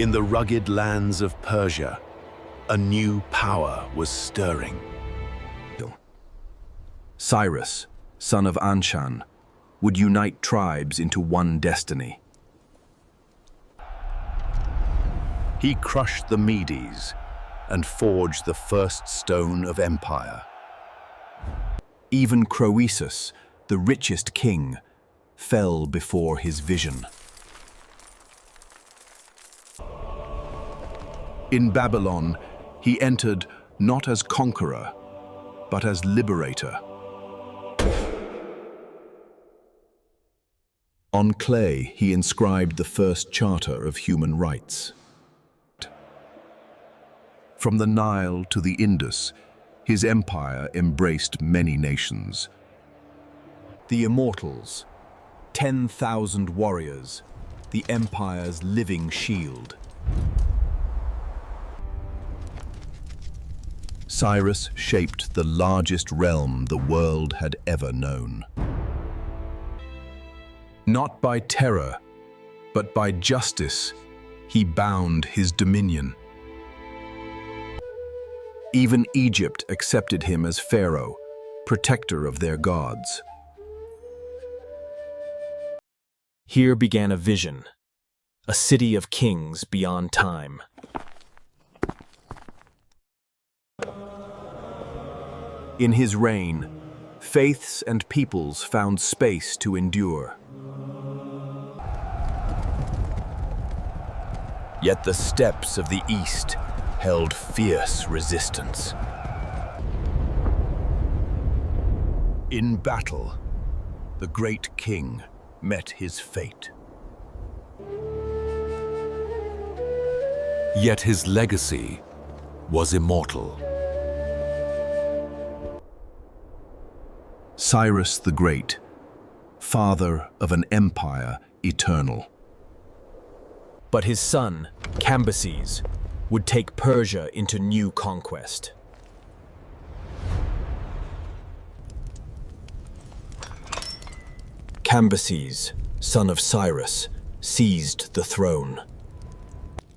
In the rugged lands of Persia, a new power was stirring. Cyrus, son of Anshan, would unite tribes into one destiny. He crushed the Medes and forged the first stone of empire. Even Croesus, the richest king, fell before his vision. In Babylon, he entered not as conqueror, but as liberator. On clay, he inscribed the first charter of human rights. From the Nile to the Indus, his empire embraced many nations. The Immortals, 10,000 warriors, the empire's living shield. Cyrus shaped the largest realm the world had ever known. Not by terror, but by justice, he bound his dominion. Even Egypt accepted him as pharaoh, protector of their gods. Here began a vision, a city of kings beyond time. In his reign, faiths and peoples found space to endure. Yet the steppes of the East held fierce resistance. In battle, the great king met his fate. Yet his legacy was immortal. Cyrus the Great, father of an empire eternal. But his son, Cambyses, would take Persia into new conquest. Cambyses, son of Cyrus, seized the throne.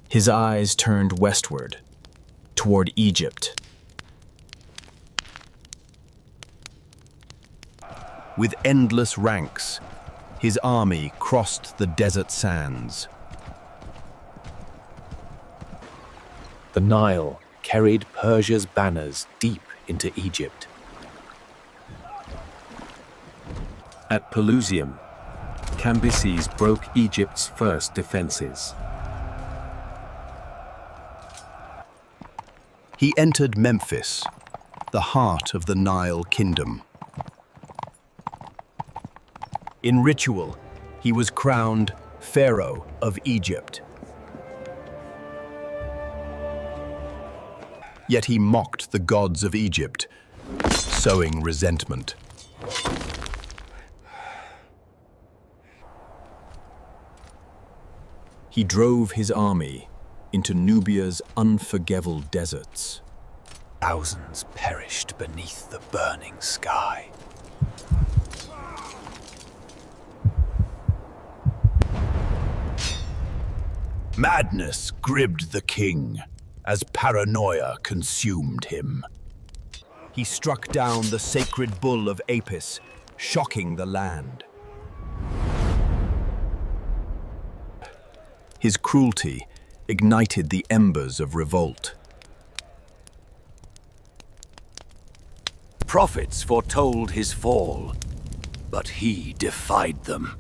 His eyes turned westward, toward Egypt. With endless ranks, his army crossed the desert sands. The Nile carried Persia's banners deep into Egypt. At Pelusium, Cambyses broke Egypt's first defenses. He entered Memphis, the heart of the Nile kingdom. In ritual, he was crowned Pharaoh of Egypt. Yet he mocked the gods of Egypt, sowing resentment. He drove his army into Nubia's unforgivable deserts. Thousands perished beneath the burning sky. Madness gripped the king as paranoia consumed him. He struck down the sacred bull of Apis, shocking the land. His cruelty ignited the embers of revolt. Prophets foretold his fall, but he defied them.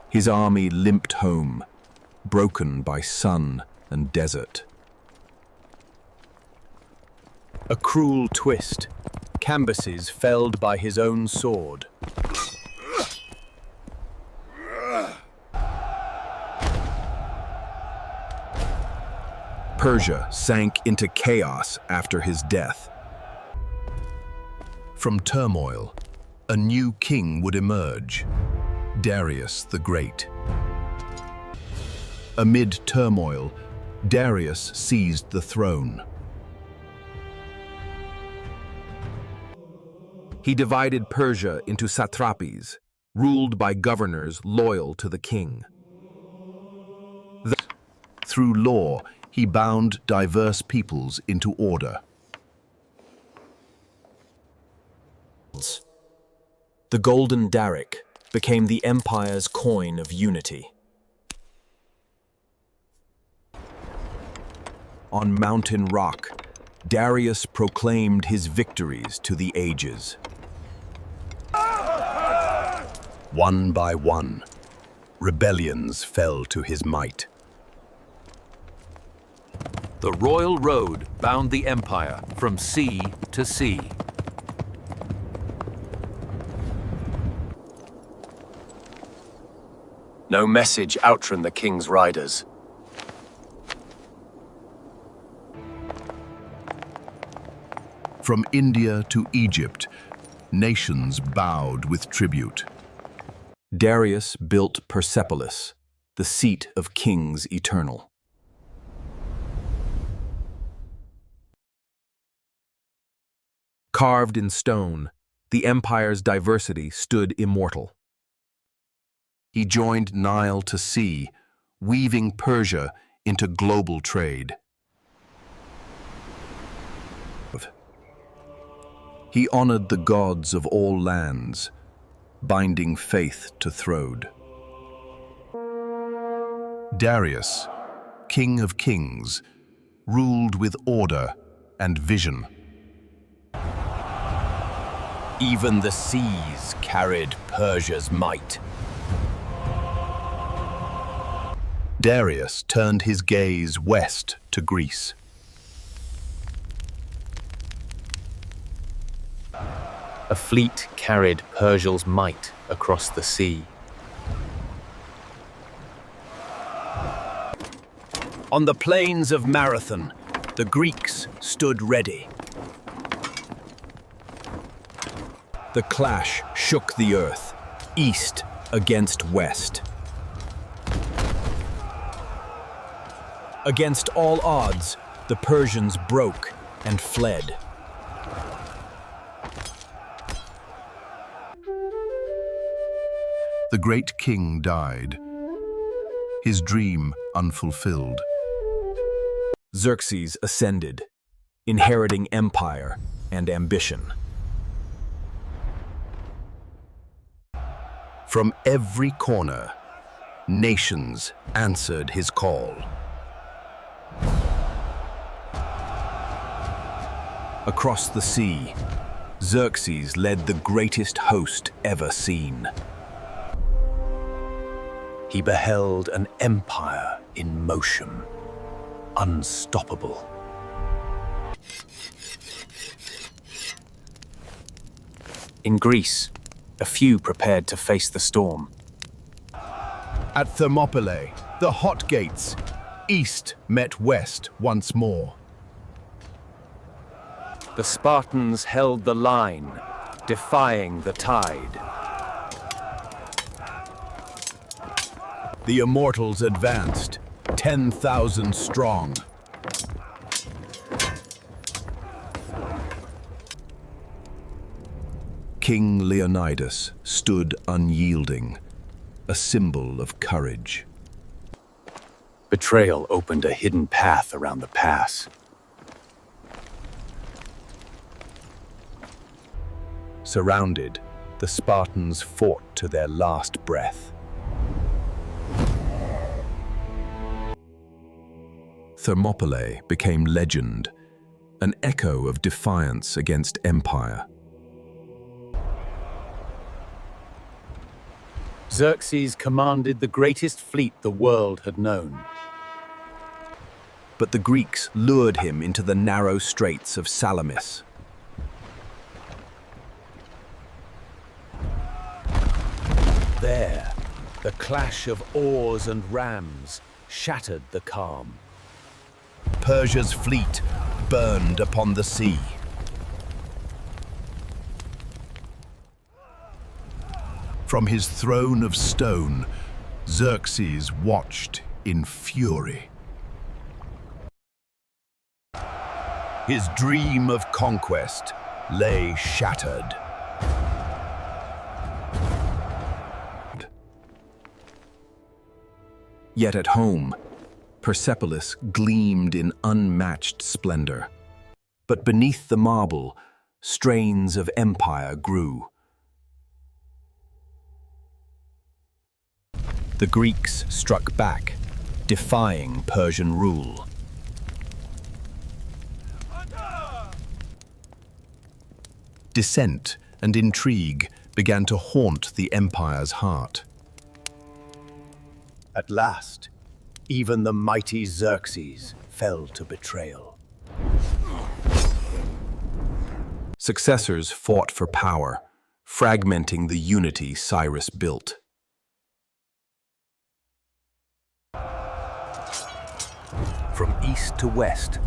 His army limped home, broken by sun and desert. A cruel twist. Cambyses felled by his own sword. Persia sank into chaos after his death. From turmoil, a new king would emerge, Darius the Great. Amid turmoil, Darius seized the throne. He divided Persia into satrapies, ruled by governors loyal to the king. Through law, he bound diverse peoples into order. The golden Daric became the empire's coin of unity. On Mountain Rock, Darius proclaimed his victories to the ages. One by one, rebellions fell to his might. The royal road bound the empire from sea to sea. No message outrun the king's riders. From India to Egypt, nations bowed with tribute. Darius built Persepolis, the seat of kings eternal. Carved in stone, the empire's diversity stood immortal. He joined Nile to sea, weaving Persia into global trade. He honored the gods of all lands, binding faith to throne. Darius, King of Kings, ruled with order and vision. Even the seas carried Persia's might. Darius turned his gaze west to Greece. A fleet carried Persia's might across the sea. On the plains of Marathon, the Greeks stood ready. The clash shook the earth, east against west. Against all odds, the Persians broke and fled. The great king died, his dream unfulfilled. Xerxes ascended, inheriting empire and ambition. From every corner, nations answered his call. Across the sea, Xerxes led the greatest host ever seen. He beheld an empire in motion, unstoppable. In Greece, a few prepared to face the storm. At Thermopylae, the hot gates, east met west once more. The Spartans held the line, defying the tide. The Immortals advanced, 10,000 strong. King Leonidas stood unyielding, a symbol of courage. Betrayal opened a hidden path around the pass. Surrounded, the Spartans fought to their last breath. Thermopylae became legend, an echo of defiance against empire. Xerxes commanded the greatest fleet the world had known. But the Greeks lured him into the narrow straits of Salamis. There, the clash of oars and rams shattered the calm. Persia's fleet burned upon the sea. From his throne of stone, Xerxes watched in fury. His dream of conquest lay shattered. Yet at home, Persepolis gleamed in unmatched splendor. But beneath the marble, strains of empire grew. The Greeks struck back, defying Persian rule. Dissent and intrigue began to haunt the empire's heart. At last, even the mighty Xerxes fell to betrayal. Successors fought for power, fragmenting the unity Cyrus built. From east to west,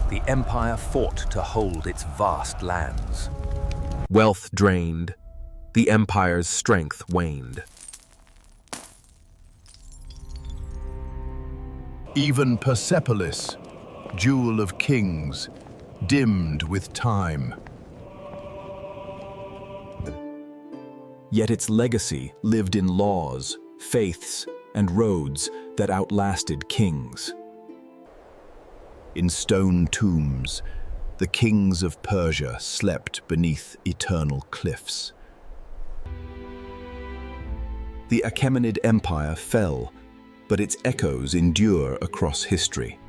the empire fought to hold its vast lands. Wealth drained, the empire's strength waned. Even Persepolis, jewel of kings, dimmed with time. Yet its legacy lived in laws, faiths, and roads that outlasted kings. In stone tombs, the kings of Persia slept beneath eternal cliffs. The Achaemenid Empire fell, but its echoes endure across history.